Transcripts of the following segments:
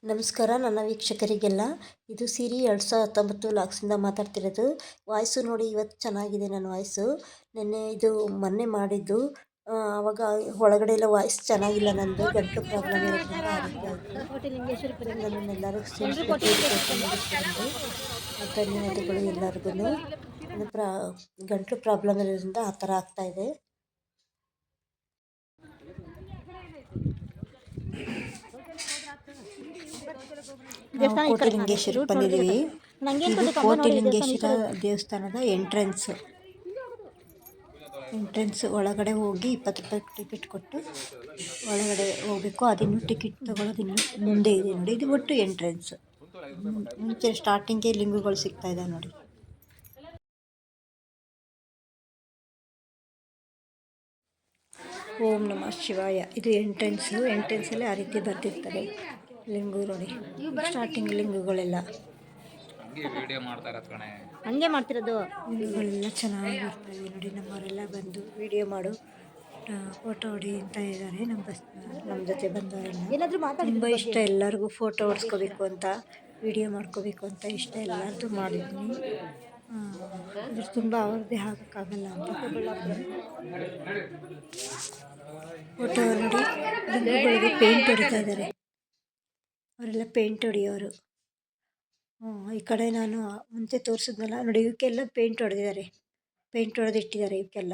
ನಮಸ್ಕಾರ ನನ್ನ ವೀಕ್ಷಕರಿಗೆಲ್ಲ. ಇದು ಸಿರಿ 2019 ಲಾಕ್ಸಿಂದ ಮಾತಾಡ್ತಿರೋದು. ವಾಯ್ಸು ನೋಡಿ, ಇವತ್ತು ಚೆನ್ನಾಗಿದೆ ನನ್ನ ವಾಯ್ಸು. ಇದು ಮೊನ್ನೆ ಮಾಡಿದ್ದು. ಆವಾಗ ಒಳಗಡೆ ಎಲ್ಲ ವಾಯ್ಸ್ ಚೆನ್ನಾಗಿಲ್ಲ, ನಂದು ಗಂಟಲು ಪ್ರಾಬ್ಲಮ್ ಇರೋದ್ರಿಂದ ಆ ರೀತಿ ಆಯಿತು. ನನ್ನನ್ನೆಲ್ಲರೂ ಧನ್ಯವಾದಗಳು ಎಲ್ಲರಿಗೂ. ಗಂಟಲು ಪ್ರಾಬ್ಲಮ್ ಇರೋದ್ರಿಂದ ಆ ಥರ ಆಗ್ತಾಯಿದೆ. ಕೋಟಿಲಿಂಗೇಶ್ವರಕ್ಕೆ ಬಂದಿದ್ದೀವಿ. ಇದು ಕೋಟಿಲಿಂಗೇಶ್ವರ ದೇವಸ್ಥಾನದ ಎಂಟ್ರೆನ್ಸ್ ಒಳಗಡೆ ಹೋಗಿ 20 ರೂಪಾಯಿ ಟಿಕೆಟ್ ಕೊಟ್ಟು ಒಳಗಡೆ ಹೋಗಬೇಕು. ಅದಿನ್ನು ಟಿಕೆಟ್ ತಗೊಳ್ಳೋದಿನ್ನು ಮುಂದೆ ಇದೆ ನೋಡಿ. ಇದು ಒಟ್ಟು ಎಂಟ್ರೆನ್ಸ್. ಮುಂಚೆ ಸ್ಟಾರ್ಟಿಂಗ್ಗೆ ಲಿಂಗಗಳು ಸಿಗ್ತಾ ಇದೆ ನೋಡಿ. ಓಂ ನಮಃ ಶಿವಾಯ. ಇದು ಎಂಟ್ರೆನ್ಸಲ್ಲಿ ಆ ರೀತಿ ಬರ್ತಿರ್ತಾರೆ ಲಿಂಗು ನೋಡಿ. ಸ್ಟಾರ್ಟಿಂಗ್ ಲಿಂಗುಗಳೆಲ್ಲ ಹಂಗೆ ಮಾಡ್ತಿರೋದು. ಲಿಂಗುಗಳೆಲ್ಲ ಚೆನ್ನಾಗಿ ಬರ್ತಾಯಿದೆ ನೋಡಿ. ನಮ್ಮವರೆಲ್ಲ ಬಂದು ವಿಡಿಯೋ ಮಾಡು, ಫೋಟೋ ಹೊಡಿ ಅಂತ ಇದ್ದಾರೆ. ನಮ್ಮ ಜೊತೆ ಬಂದವರೆಲ್ಲ ತುಂಬ ಇಷ್ಟ. ಎಲ್ಲರಿಗೂ ಫೋಟೋ ಹೊಡ್ಸ್ಕೋಬೇಕು ಅಂತ, ವಿಡಿಯೋ ಮಾಡ್ಕೋಬೇಕು ಅಂತ ಇಷ್ಟ. ಎಲ್ಲರದ್ದು ಮಾಡಿದ್ದೀನಿ. ಅದ್ರ ತುಂಬ ಅವ್ರದ್ದೇ ಹಾಕೋಕ್ಕಾಗಲ್ಲ ಅಂತ ಫೋಟೋ ನೋಡಿ. ಲಿಂಗುಗಳಿಗೆ ಪೇಂಟ್ ಹೊಡಿತಾ ಇದ್ದಾರೆ ಅವರೆಲ್ಲ, ಪೇಂಟ್ ಹೊಡಿಯೋರು. ಈ ಕಡೆ ನಾನು ಮುಂಚೆ ತೋರಿಸಿದ್ನಲ್ಲ ನೋಡಿ, ಇವಕ್ಕೆಲ್ಲ ಪೇಂಟ್ ಹೊಡೆದಿದ್ದಾರೆ, ಪೇಂಟ್ ಹೊಡೆದಿಟ್ಟಿದ್ದಾರೆ ಇವಕ್ಕೆಲ್ಲ.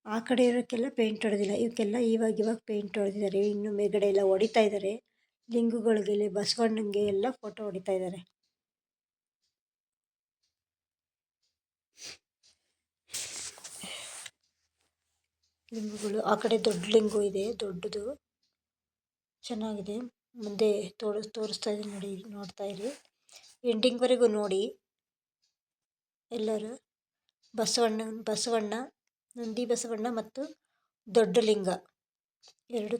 ಆ ಕಡೆ ಇರೋಕ್ಕೆಲ್ಲ ಪೇಂಟ್ ಹೊಡೆದಿಲ್ಲ, ಇವಕ್ಕೆಲ್ಲ ಇವಾಗ ಪೇಂಟ್ ಹೊಡೆದಿದ್ದಾರೆ. ಇನ್ನು ಮೇಲ್ಗಡೆ ಎಲ್ಲ ಹೊಡಿತಾ ಇದ್ದಾರೆ ಲಿಂಗುಗಳಿಗೆ. ಬಸವಣ್ಣಂಗೆ ಎಲ್ಲ ಫೋಟೋ ಹೊಡಿತಾ ಇದ್ದಾರೆ. ಲಿಂಗುಗಳು ಆ ಕಡೆ ದೊಡ್ಡ ಲಿಂಗು ಇದೆ, ದೊಡ್ಡದು ಚೆನ್ನಾಗಿದೆ. ಮುಂದೆ ತೋರಿಸ್ತಾ ಇದ್ದೀನಿ ನೋಡಿ, ನೋಡ್ತಾ ಇರಿ ಎಂಡಿಂಗ್ವರೆಗೂ ನೋಡಿ ಎಲ್ಲರೂ. ಬಸವಣ್ಣ, ನಂದಿ ಬಸವಣ್ಣ ಮತ್ತು ದೊಡ್ಡ ಲಿಂಗ ಎರಡು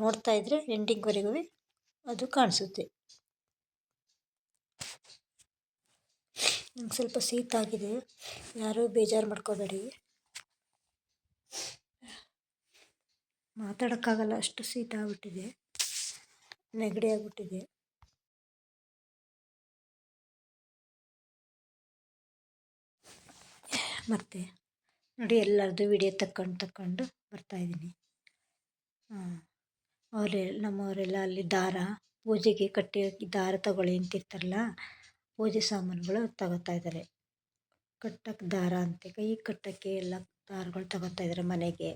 ನೋಡ್ತಾ ಇದ್ರೆ ಎಂಡಿಂಗ್ವರೆಗೂ ಅದು ಕಾಣಿಸುತ್ತೆ. ನಂಗೆ ಸ್ವಲ್ಪ ಶೀತ ಆಗಿದೆ, ಯಾರೂ ಬೇಜಾರು ಮಾಡ್ಕೋಬೇಡಿ. ಮಾತಾಡೋಕ್ಕಾಗಲ್ಲ, ಅಷ್ಟು ಶೀತ ಆಗ್ಬಿಟ್ಟಿದೆ, ನೆಗಡಿ ಆಗ್ಬಿಟ್ಟಿದೆ. ಮತ್ತು ನೋಡಿ, ಎಲ್ಲರದ್ದು ವಿಡಿಯೋ ತಕ್ಕೊಂಡು ಬರ್ತಾಯಿದ್ದೀನಿ. ನಮ್ಮವರೆಲ್ಲ ಅಲ್ಲಿ ಪೂಜೆಗೆ ಕಟ್ಟಿ ದಾರ ತಗೊಳ್ಳಿ ಅಂತಿರ್ತಾರಲ್ಲ, ಪೂಜೆ ಸಾಮಾನುಗಳು ತಗೋತಾ ಇದ್ದಾರೆ. ಕಟ್ಟಕ್ಕೆ ದಾರ ಅಂತೆ, ಕೈ ಕಟ್ಟೋಕ್ಕೆ ಎಲ್ಲ ದಾರಗಳು ತಗೋತಾ ಇದ್ದಾರೆ ಮನೆಗೆ.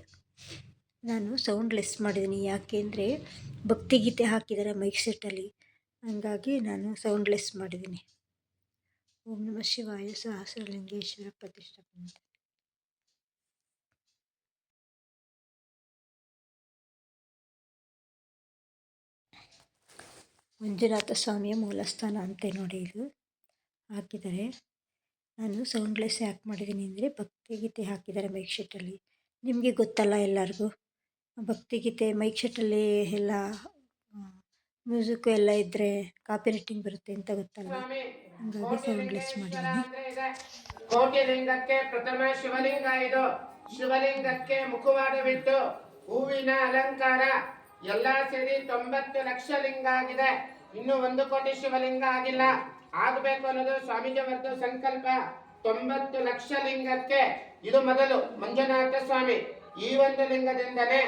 ನಾನು ಸೌಂಡ್ ಲೆಸ್ ಮಾಡಿದ್ದೀನಿ, ಯಾಕೆಂದರೆ ಭಕ್ತಿಗೀತೆ ಹಾಕಿದ್ದಾರೆ ಮೈಕ್ ಸೆಟ್ಟಲ್ಲಿ, ಹಂಗಾಗಿ ನಾನು ಸೌಂಡ್ ಲೆಸ್ ಮಾಡಿದ್ದೀನಿ. ಓಂ ನಮಃ ಶಿವಾಯ. ಸಹಸ್ರಲಿಂಗೇಶ್ವರ ಪ್ರತಿಷ್ಠಾಪನೆ. ಮಂಜುನಾಥ ಸ್ವಾಮಿಯ ಮೂಲಸ್ಥಾನ ಅಂತೆ ನೋಡಿ, ಇದು ಹಾಕಿದ್ದಾರೆ. ನಾನು ಸೌಂಡ್ ಲೆಸ್ ಯಾಕೆ ಮಾಡಿದ್ದೀನಿ ಅಂದರೆ ಭಕ್ತಿಗೀತೆ ಹಾಕಿದ್ದಾರೆ ಮೈಕ್ ಸೆಟ್ಟಲ್ಲಿ. ನಿಮಗೆ ಗೊತ್ತಲ್ಲ ಎಲ್ಲರಿಗೂ, ಭಕ್ತಿಗೀತೆ ಮೈಕ್ ಸೆಟ್ಟಲ್ಲಿ ಎಲ್ಲ ಮ್ಯೂಸಿಕ್ಕು ಎಲ್ಲ ಇದ್ದರೆ ಕಾಪಿ ರೈಟಿಂಗ್ ಬರುತ್ತೆ ಅಂತ ಗೊತ್ತಲ್ಲ, ಹಾಗಾಗಿ ಸೌಂಡ್ ಲೆಸ್ ಮಾಡಿದ್ದೀನಿ. ಕೋಟಿಲಿಂಗಕ್ಕೆ ಪ್ರಥಮ ಶಿವಲಿಂಗ ಇದು. ಶಿವಲಿಂಗಕ್ಕೆ ಮುಖವಾಡವಿಟ್ಟು ಹೂವಿನ ಅಲಂಕಾರ ಎಲ್ಲ ಸೇರಿ 90 ಲಕ್ಷ ಲಿಂಗ ಆಗಿದೆ. ಇನ್ನು 1 ಕೋಟಿ ಶಿವಲಿಂಗ ಆಗಿಲ್ಲ. ಆಗಬೇಕು ಅನ್ನೋದು ಸ್ವಾಮೀಜಿಯವರದ್ದು ಸಂಕಲ್ಪ. 90 ಲಕ್ಷ ಲಿಂಗಕ್ಕೆ ಇದು ಮೊದಲು ಮಂಜುನಾಥ ಸ್ವಾಮಿ. ಈ ಒಂದು ಲಿಂಗದಿಂದನೇ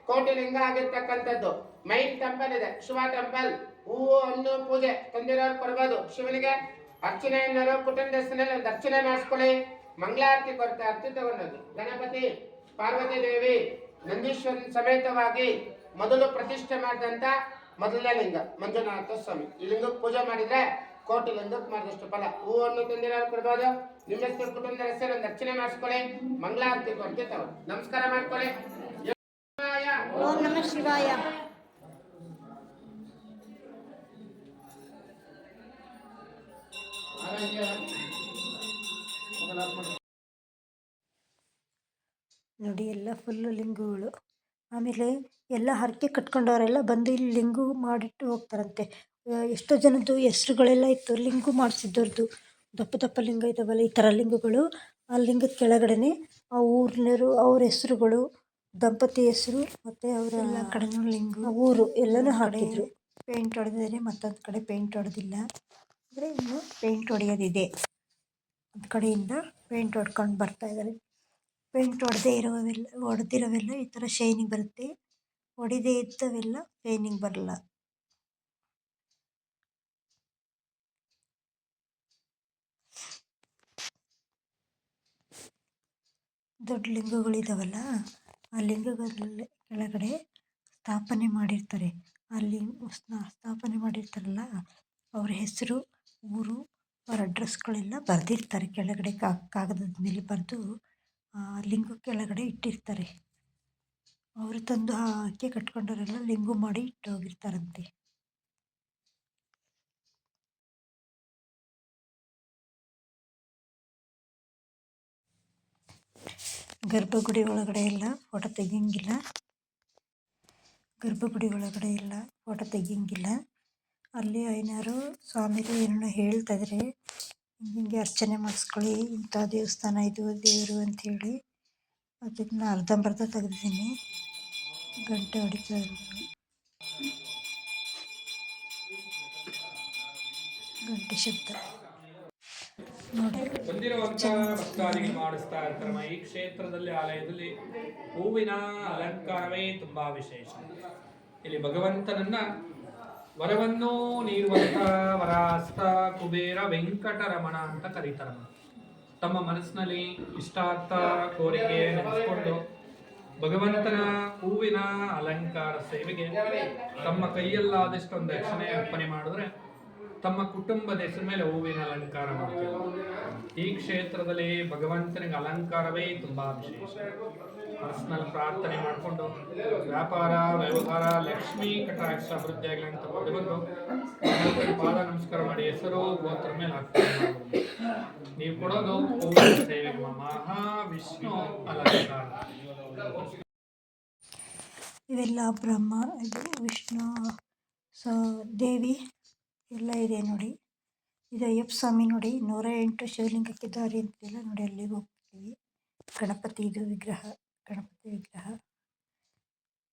ಕೋಟಿಲಿಂಗ ಆಗಿರ್ತಕ್ಕಂಥದ್ದು. ಮೈನ್ ಟೆಂಪಲ್ ಇದೆ, ಶಿವ ಟೆಂಪಲ್. ಹೂವು ಹಣ್ಣು ಪೂಜೆ ತಂದಿರೋರು ಕೊಡ್ಬೋದು. ಶಿವನಿಗೆ ಅರ್ಚನೆ ಏನಾರು ಕುಟುಂಬ ಹೆಸರಿನಲ್ಲಿ ಒಂದು ಅರ್ಚನೆ ಮಾಡಿಸ್ಕೊಳ್ಳಿ. ಮಂಗಳಾರತಿ ಕೊಡ್ತಾ ಅರ್ತಿ ತಗೊಂಡದ್ದು. ಗಣಪತಿ, ಪಾರ್ವತಿ ದೇವಿ, ನಂದೀಶ್ವರನ ಸಮೇತವಾಗಿ ಮೊದಲು ಪ್ರತಿಷ್ಠೆ ಮಾಡಿದಂತ ಮೊದಲನೇ ಲಿಂಗ ಮಂಜುನಾಥ ಸ್ವಾಮಿ. ಈ ಲಿಂಗಕ್ಕೆ ಪೂಜೆ ಮಾಡಿದ್ರೆ ಕೋಟಿ ಲಿಂಗಕ್ಕೆ ಮಾಡಿದಷ್ಟು ಫಲ. ಹೂವನ್ನು ತಂದಿರೋರು ಕೊಡ್ಬೋದು. ನಿಮ್ಮ ಹೆಸರು ಕುಟುಂಬದ ಹೆಸರು ಒಂದು ಅರ್ಚನೆ ಮಾಡಿಸ್ಕೊಳ್ಳಿ. ಮಂಗಳಾರತಿ ಕೊಡ್ತಿ ತಗೋ ನಮಸ್ಕಾರ ಮಾಡ್ಕೊಳ್ಳಿ. ಓಂ ನಮಃ ಶಿವಾಯ. ನೋಡಿ, ಎಲ್ಲ ಫುಲ್ಲು ಲಿಂಗುಗಳು. ಆಮೇಲೆ ಎಲ್ಲ ಹರಕೆ ಕಟ್ಕೊಂಡವರೆಲ್ಲ ಬಂದು ಇಲ್ಲಿ ಲಿಂಗು ಮಾಡಿಟ್ಟು ಹೋಗ್ತಾರಂತೆ. ಎಷ್ಟೋ ಜನದ್ದು ಹೆಸ್ರುಗಳೆಲ್ಲ ಇತ್ತು, ಲಿಂಗು ಮಾಡಿಸಿದ್ದವ್ರದ್ದು. ದಪ್ಪ ಲಿಂಗ ಇದ್ದಾವಲ್ಲ, ಈ ಥರ ಲಿಂಗುಗಳು. ಆ ಲಿಂಗದ ಕೆಳಗಡೆನೆ ಆ ಊರಿನವರು ಅವ್ರ ಹೆಸ್ರುಗಳು, ದಂಪತಿ ಹೆಸರು ಮತ್ತು ಅವರ ಎಲ್ಲ ಕಡೆನೂ ಲಿಂಗು ಊರು ಎಲ್ಲನೂ ಹಾಕಿದ್ರು. ಪೇಂಟ್ ಹೊಡೆದಿದ್ದಾರೆ, ಮತ್ತೊಂದು ಕಡೆ ಪೇಂಟ್ ಹೊಡೆದಿಲ್ಲ. ಅಂದರೆ ಇನ್ನು ಪೇಂಟ್ ಹೊಡೆಯೋದಿದೆ. ಒಂದು ಕಡೆಯಿಂದ ಪೇಂಟ್ ಹೊಡ್ಕೊಂಡು ಬರ್ತಾಯಿದ್ದಾರೆ. ಪೇಂಟ್ ಹೊಡೆದಿರೋವೆಲ್ಲ ಈ ಥರ ಶೈನಿಂಗ್ ಬರುತ್ತೆ. ಹೊಡೆದೇ ಇದ್ದವೆಲ್ಲ ಶೈನಿಂಗ್ ಬರಲ್ಲ. ದೊಡ್ಡ ಲಿಂಗಗಳಿದಾವಲ್ಲ, ಆ ಲಿಂಗಗಳಲ್ಲಿ ಕೆಳಗಡೆ ಸ್ಥಾಪನೆ ಮಾಡಿರ್ತಾರೆ. ಅಲ್ಲಿ ಸ್ಥಾಪನೆ ಮಾಡಿರ್ತಾರಲ್ಲ, ಅವ್ರ ಹೆಸರು, ಊರು, ಅವ್ರ ಅಡ್ರೆಸ್ಗಳೆಲ್ಲ ಬರೆದಿರ್ತಾರೆ ಕೆಳಗಡೆ. ಕಾಗದದ ಮೇಲೆ ಬರೆದು ಲಿಂಗು ಕೆಳಗಡೆ ಇಟ್ಟಿರ್ತಾರೆ. ಅವರು ತಂದು ಹಾಕಿ ಕಟ್ಕೊಂಡವರೆಲ್ಲ ಲಿಂಗು ಮಾಡಿ ಇಟ್ಟು ಹೋಗಿರ್ತಾರಂತೆ. ಗರ್ಭಗುಡಿ ಒಳಗಡೆ ಎಲ್ಲ ಫೋಟೋ ತೆಗಿಯಂಗಿಲ್ಲ. ಅಲ್ಲಿ ಐನಾರು ಸ್ವಾಮಿಗಳು ಏನೋ ಹೇಳ್ತಾಯಿದ್ರೆ, ಹಿಂಗೆ ಅರ್ಚನೆ ಮಾಡಿಸ್ಕೊಳ್ಳಿ, ಇಂಥ ದೇವಸ್ಥಾನ ಇದು ದೇವರು ಅಂಥೇಳಿ. ಅದಕ್ಕೆ ನಾನು ಅರ್ಧಂಬರ್ಧ ತೆಗೆದಿದ್ದೀನಿ. ಗಂಟೆ ಹೊಡಿತಾ ಇದ್ದೀನಿ, ಗಂಟೆ ಶಬ್ದ ನೋಡಿ. ಭಕ್ತಾದಿಗಳು ಮಾಡಿಸ್ತಾ ಇರ್ತಾರಮ್ಮ. ಈ ಕ್ಷೇತ್ರದಲ್ಲಿ ಆಲಯದಲ್ಲಿ ಹೂವಿನ ಅಲಂಕಾರವೇ ತುಂಬಾ ವಿಶೇಷ. ಇಲ್ಲಿ ಭಗವಂತನನ್ನ ವರವನ್ನು ನೀಡುವಂತ ವರಾಸ್ತ ಕುಬೇರ ವೆಂಕಟರಮಣ ಅಂತ ಕರೀತಾರಮ್ಮ. ತಮ್ಮ ಮನಸ್ಸಿನಲ್ಲಿ ಇಷ್ಟಾರ್ಥ ಕೋರಿಕೆ ನೆನೆಸ್ಕೊಂಡು ಭಗವಂತನ ಹೂವಿನ ಅಲಂಕಾರ ಸೇವೆಗೆ ತಮ್ಮ ಕೈಯಲ್ಲಾದಷ್ಟು ಒಂದು ದಕ್ಷಿಣೆ ಅರ್ಪಣೆ ಮಾಡಿದ್ರೆ ತಮ್ಮ ಕುಟುಂಬದ ಹೆಸರು ಮೇಲೆ ಹೂವಿನ ಅಲಂಕಾರ ಮಾಡ್ತಾರೆ. ಈ ಕ್ಷೇತ್ರದಲ್ಲಿ ಭಗವಂತನಿಗೆ ಅಲಂಕಾರವೇ ತುಂಬಾ ವಿಶೇಷ. ಪರ್ಸನಲ್ ಪ್ರಾರ್ಥನೆ ಮಾಡಿಕೊಂಡು ವ್ಯಾಪಾರ ವ್ಯವಹಾರ ಲಕ್ಷ್ಮೀ ಕಟಾಕ್ಷ ಅಭಿವೃದ್ಧಿ ಆಗಲಿ ಅಂತ ಬಂದು ಪಾದ ನಮಸ್ಕಾರ ಮಾಡಿ ಹೆಸರು ಗೋತ್ರ ಮೇಲೆ ಹಾಕ್ತಾರೆ. ನೀವು ಕೊಡೋದು ಹೂವಿನ ಸೇವೆಗೆ ಮಹಾವಿಷ್ಣು ಅಲಂಕಾರ. ಇವೆಲ್ಲ ಬ್ರಹ್ಮ, ಇದು ವಿಷ್ಣು, ದೇವಿ ಎಲ್ಲ ಇದೆ ನೋಡಿ. ಇದು ಅಯ್ಯಪ್ಪ ಸ್ವಾಮಿ ನೋಡಿ. 108 ಶಿವಲಿಂಗಕ್ಕೆ ದಾರಿ ಅಂತಿಲ್ಲ ನೋಡಿ. ಅಲ್ಲಿಗೆ ಹೋಗ್ತೀವಿ. ಗಣಪತಿ ಇದು ವಿಗ್ರಹ, ಗಣಪತಿ ವಿಗ್ರಹ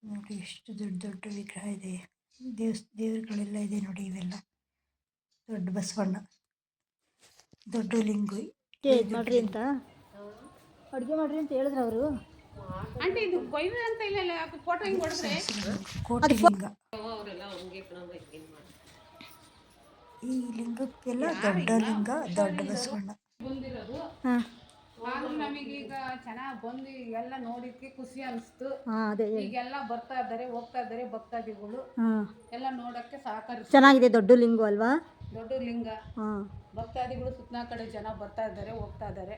ನೋಡಿ. ಎಷ್ಟು ದೊಡ್ಡ ವಿಗ್ರಹ ಇದೆ. ದೇವರುಗಳೆಲ್ಲ ಇದೆ ನೋಡಿ. ಇವೆಲ್ಲ ದೊಡ್ಡ ಬಸವಣ್ಣ, ದೊಡ್ಡ ಲಿಂಗು. ಮಾಡ್ರಿ ಅಂತ ಅಡುಗೆ ಮಾಡ್ರಿ ಅಂತ ಹೇಳಿದ್ರು ಅವರು. ಕೋಟಿ ಲಿಂಗ. ಈ ಲಿಂಗಕ್ಕೆಲ್ಲ ದೊಡ್ಡ ಲಿಂಗ, ದೊಡ್ಡ ಬಸವಣ್ಣ. ಆದ್ರೂ ನಮಗೀಗ ಚೆನ್ನಾಗಿ ಬಂದು ಎಲ್ಲ ನೋಡಿದ್ಕೆ ಖುಷಿ ಅನಿಸ್ತು. ಈಗೆಲ್ಲ ಬರ್ತಾ ಇದ್ದಾರೆ, ಹೋಗ್ತಾ ಇದ್ದಾರೆ ಭಕ್ತಾದಿಗಳು. ಎಲ್ಲ ನೋಡಕ್ಕೆ ಸಹಕರಿಸಿ ಚೆನ್ನಾಗಿದೆ. ದೊಡ್ಡ ಲಿಂಗು ಅಲ್ವಾ? ದೊಡ್ಡ ಲಿಂಗ. ಭಕ್ತಾದಿಗಳು ಸುತ್ತಲ ಕಡೆ ಜನ ಬರ್ತಾ ಇದ್ದಾರೆ, ಹೋಗ್ತಾ ಇದ್ದಾರೆ.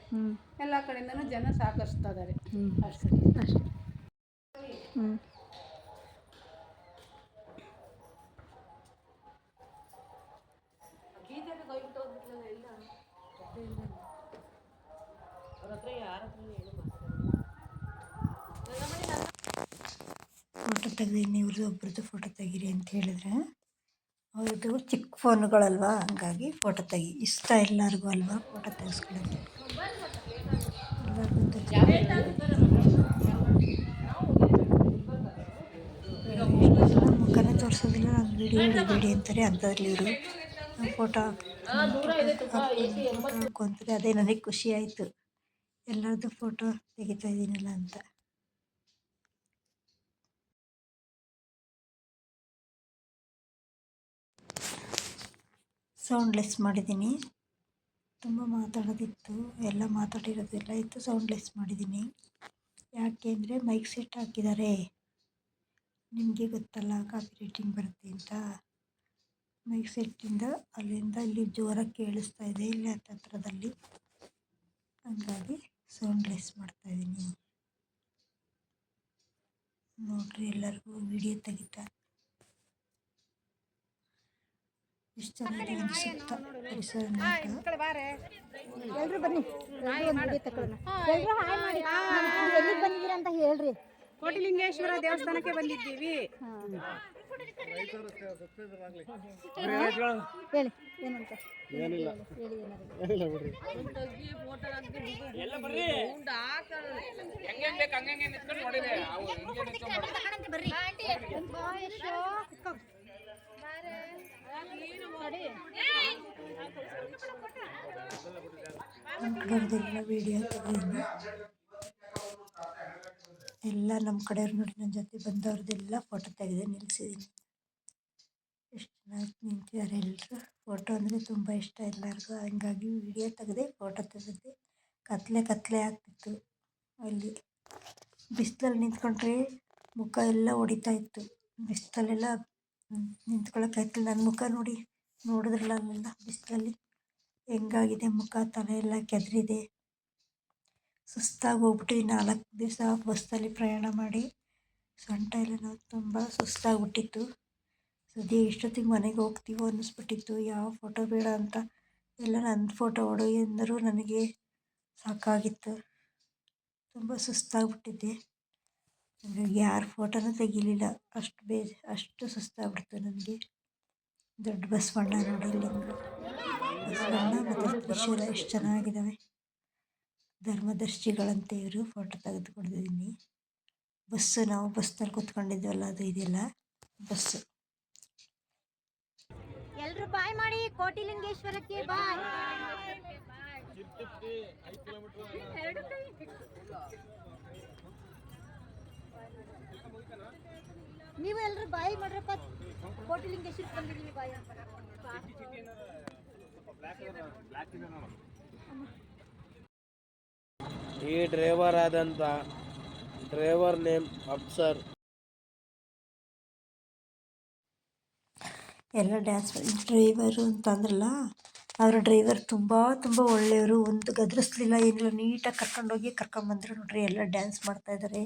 ಎಲ್ಲ ಕಡೆಯಿಂದನೂ ಜನ ಸಹಕರಿಸ್ತಾ ಇದ್ದಾರೆ. ಅಷ್ಟೇ. ಫೋಟೋ ತೆಗ್ದೀನಿ. ಇವ್ರದ್ದು ಒಬ್ರದ್ದು ಫೋಟೋ ತೆಗೀರಿ ಅಂತ ಹೇಳಿದ್ರೆ, ಅವ್ರದ್ದು ಚಿಕ್ಕ ಫೋನುಗಳಲ್ವ, ಹಂಗಾಗಿ ಫೋಟೋ ತೆಗಿ ಇಷ್ಟ ಎಲ್ಲರಿಗೂ ಅಲ್ವಾ ಫೋಟೋ ತೆಗೆಸ್ಕೊಳ್ಳೋದು. ಮುಖನೇ ತೋರಿಸೋದಿಲ್ಲ, ನಾನು ವಿಡಿಯೋ ಹಿಡಿಬೇಡಿ ಅಂತಾರೆ. ಅಂಥದ್ರಲ್ಲಿ ಇವರು ಫೋಟೋ ಹಾಕ್ಕೊಂತಾರೆ. ಅದೇ ನನಗೆ ಖುಷಿ ಆಯಿತು, ಎಲ್ಲರದ್ದು ಫೋಟೋ ತೆಗಿತಾ ಇದ್ದೀನಲ್ಲ ಅಂತ. ಸೌಂಡ್ಲೆಸ್ ಮಾಡಿದ್ದೀನಿ. ತುಂಬ ಮಾತಾಡೋದಿತ್ತು, ಎಲ್ಲ ಮಾತಾಡಿರೋದೆಲ್ಲ ಇತ್ತು. ಸೌಂಡ್ಲೆಸ್ ಮಾಡಿದ್ದೀನಿ. ಯಾಕೆ ಅಂದರೆ ಮೈಕ್ ಸೆಟ್ ಹಾಕಿದ್ದಾರೆ. ನಿಮಗೆ ಗೊತ್ತಲ್ಲ ಕಾಪಿ ರೈಟಿಂಗ್ ಬರುತ್ತೆ ಅಂತ. ಮೈಕ್ ಸೆಟ್ಟಿಂದ ಅಲ್ಲಿಂದ ಇಲ್ಲಿ ಜೋರಾಗಿ ಕೇಳಿಸ್ತಾ ಇದೆ, ಇಲ್ಲಿ ಹತ್ರದಲ್ಲಿ. ಹಂಗಾಗಿ ಸೌಂಡ್ಲೆಸ್ ಮಾಡ್ತಾಯಿದ್ದೀನಿ. ನೋಡ್ರಿ, ಎಲ್ಲರಿಗೂ ವಿಡಿಯೋ ತೆಗಿತಾ ಎಷ್ಟು ಚೆನ್ನಾಗಿದೆ ಅನಿಸುತ್ತಾ ಪರಿಸರ ನೋಟ. ಎಲ್ರು ಬನ್ನಿ, ಒಂದು ವಿಡಿಯೋ ತಗೊಳ್ಳೋಣ. ಎಲ್ರು ಹಾಯ್ ಮಾಡಿ. ಎಲ್ಲಿಗೆ ಬಂದಿದ್ದೀರಾ ಅಂತ ಹೇಳ್ರಿ. ಕೋಟಿಲಿಂಗೇಶ್ವರ ದೇವಸ್ಥಾನಕ್ಕೆ ಬಂದಿದ್ದೀವಿ. ಹೇಳಿ ಏನಂತ ಏನಿಲ್ಲ ಹೇಳಿ ಏನಾದ್ರು ಏನಿಲ್ಲ ಬಿಡ್ರಿ. ಕಡೆಯವ್ರದ್ದೆಲ್ಲ ವೀಡಿಯೋ ತೆಗೆದಿದ್ದೀನಿ. ಎಲ್ಲ ನಮ್ಮ ಕಡೆಯವ್ರು ನೋಡಿ, ನನ್ನ ಜೊತೆ ಬಂದವ್ರದ್ದೆಲ್ಲ ಫೋಟೋ ತೆಗೆದು ನಿಲ್ಲಿಸಿದ್ದೀನಿ. ಎಷ್ಟು ಚೆನ್ನಾಗಿ ನಿಂತಿದ್ದಾರೆ ಎಲ್ಲರೂ. ಫೋಟೋ ಅಂದರೆ ತುಂಬ ಇಷ್ಟ ಎಲ್ಲರಿಗೂ, ಹಂಗಾಗಿ ವೀಡಿಯೋ ತೆಗೆದೆ ಫೋಟೋ ತೆಗೆದೆ. ಕತ್ಲೆ ಆಗ್ತಿತ್ತು. ಅಲ್ಲಿ ಬಿಸಿಲಲ್ಲಿ ನಿಂತ್ಕೊಂಡ್ರೆ ಮುಖ ಎಲ್ಲ ಹೊಡಿತಾ ಇತ್ತು. ಬಿಸಿಲಲ್ಲೆಲ್ಲ ನಿಂತ್ಕೊಳ್ಳೋಕ್ಕಾಯ್ತಿಲ್ಲ. ನನ್ನ ಮುಖ ನೋಡಿದ್ರಲ್ಲ ಅಲ್ಲೆಲ್ಲ ಬಿಸಿಲಲ್ಲಿ ಹೆಂಗಾಗಿದೆ ಮುಖ, ತಲೆ ಎಲ್ಲ ಕೆದರಿದೆ. ಸುಸ್ತಾಗಿ ಹೋಗ್ಬಿಟ್ಟು 4 ದಿವಸ ಬಸ್ಸಲ್ಲಿ ಪ್ರಯಾಣ ಮಾಡಿ ಸೊಂಟ ಎಲ್ಲ ನೋವು, ತುಂಬ ಸುಸ್ತಾಗ್ಬಿಟ್ಟಿತ್ತು. ಸದ್ಯ ಎಷ್ಟೊತ್ತಿಗೆ ಮನೆಗೆ ಹೋಗ್ತೀವೋ ಅನ್ನಿಸ್ಬಿಟ್ಟಿತ್ತು. ಯಾವ ಫೋಟೋ ಬೇಡ ಅಂತ ಎಲ್ಲ ನನ್ನ ಫೋಟೋ ಹೊಡು ಎಂದರೂ ನನಗೆ ಸಾಕಾಗಿತ್ತು. ತುಂಬ ಸುಸ್ತಾಗ್ಬಿಟ್ಟಿದ್ದೆ. ಹಾಗಾಗಿ ಯಾರ ಫೋಟೋನೂ ತೆಗಿಲಿಲ್ಲ. ಅಷ್ಟು ಸುಸ್ತಾಗ್ಬಿಡ್ತು ನನಗೆ. ದೊಡ್ಡ ಬಸವಣ್ಣ ನೋಡಿ, ಲಿಂಗ ಬಸವಣ್ಣ ಮತ್ತು ತ್ರಿಶೂಲ ಎಷ್ಟು ಚೆನ್ನಾಗಿದ್ದಾವೆ. ಧರ್ಮದರ್ಶಿಗಳಂತೆ ಇವರು. ಫೋಟೋ ತೆಗೆದುಕೊಂಡಿದ್ದೀನಿ. ನಾವು ಬಸ್ನಲ್ಲಿ ಕೂತ್ಕೊಂಡಿದ್ವಲ್ಲ, ಅದು ಇದೆಲ್ಲ ಬಸ್ಸು. ಎಲ್ರು ಬಾಯ್ ಮಾಡಿ. ಕೋಟಿಲಿಂಗೇಶ್ವರಕ್ಕೆ ಬಾಯ್. ನೀವು ಎಲ್ರು ಬಾಯ್ ಮಾಡ್ರಪ್ಪ. ಕೋಟಿಲಿಂಗೇಶ್ವರಕ್ಕೆ ಬಂದಿದ್ದೀವಿ ಬಾಯ್. ಈ ಡ್ರೈವರ್ ಆದಂಥ ಡ್ರೈವರ್ ನೇಮ್ ಅಫ್ಸರ್. ಎಲ್ಲ ಡ್ಯಾನ್ಸ್ ಡ್ರೈವರು ಅಂತ ಅಂದ್ರಲ್ಲ, ಅವರ ಡ್ರೈವರ್ ತುಂಬ ಒಳ್ಳೆಯವರು. ಒಂದು ಗದರಿಸ್ಲಿಲ್ಲ, ಏನಿಲ್ಲ, ನೀಟಾಗಿ ಕರ್ಕೊಂಬಂದರು ನೋಡ್ರಿ. ಎಲ್ಲ ಡ್ಯಾನ್ಸ್ ಮಾಡ್ತಾಯಿದ್ದಾರೆ.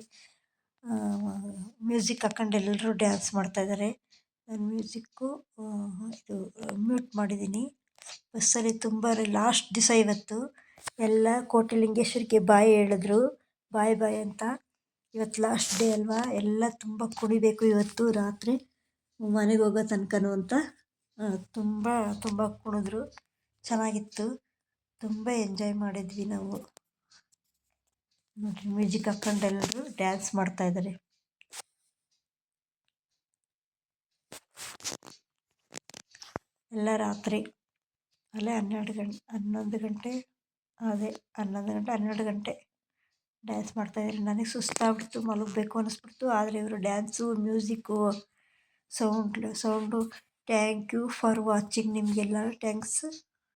ಮ್ಯೂಸಿಕ್ ಹಾಕ್ಕೊಂಡು ಎಲ್ಲರೂ ಡ್ಯಾನ್ಸ್ ಮಾಡ್ತಾಯಿದ್ದಾರೆ. ನಾನು ಮ್ಯೂಸಿಕ್ಕು ಇದು ಮ್ಯೂಟ್ ಮಾಡಿದ್ದೀನಿ. ಬಸ್ಸಲ್ಲಿ ತುಂಬ ಲಾಸ್ಟ್ ದಿವಸ ಇವತ್ತು ಎಲ್ಲ ಕೋಟಿಲಿಂಗೇಶ್ವರಿಗೆ ಬಾಯ್ ಹೇಳಿದ್ರು. ಬಾಯ್ ಅಂತ. ಇವತ್ತು ಲಾಸ್ಟ್ ಡೇ ಅಲ್ವಾ, ಎಲ್ಲ ತುಂಬ ಕುಣಿಬೇಕು ಇವತ್ತು ರಾತ್ರಿ ಮನೆಗೆ ಹೋಗೋ ತನಕನೂ ಅಂತ ತುಂಬ ಕುಣಿದ್ರು. ಚೆನ್ನಾಗಿತ್ತು. ತುಂಬ ಎಂಜಾಯ್ ಮಾಡಿದ್ವಿ ನಾವು. ನೋಡಿರಿ, ಮ್ಯೂಸಿಕ್ ಹಾಕ್ಕೊಂಡು ಎಲ್ಲರೂ ಡ್ಯಾನ್ಸ್ ಮಾಡ್ತಾಯಿದ್ದಾರೆ. ಎಲ್ಲ ರಾತ್ರಿ ಅಲ್ಲೇ 11 ಗಂಟೆ 12 ಗಂಟೆ ಡ್ಯಾನ್ಸ್ ಮಾಡ್ತಾಯಿದ್ದಾರೆ. ನನಗೆ ಸುಸ್ತಾಗ್ಬಿಡ್ತು, ಮಲಗಬೇಕು ಅನ್ನಿಸ್ಬಿಡ್ತು. ಆದರೆ ಇವರು dance, music, sound. Thank you for watching. ನಿಮಗೆಲ್ಲ ಥ್ಯಾಂಕ್ಸ್.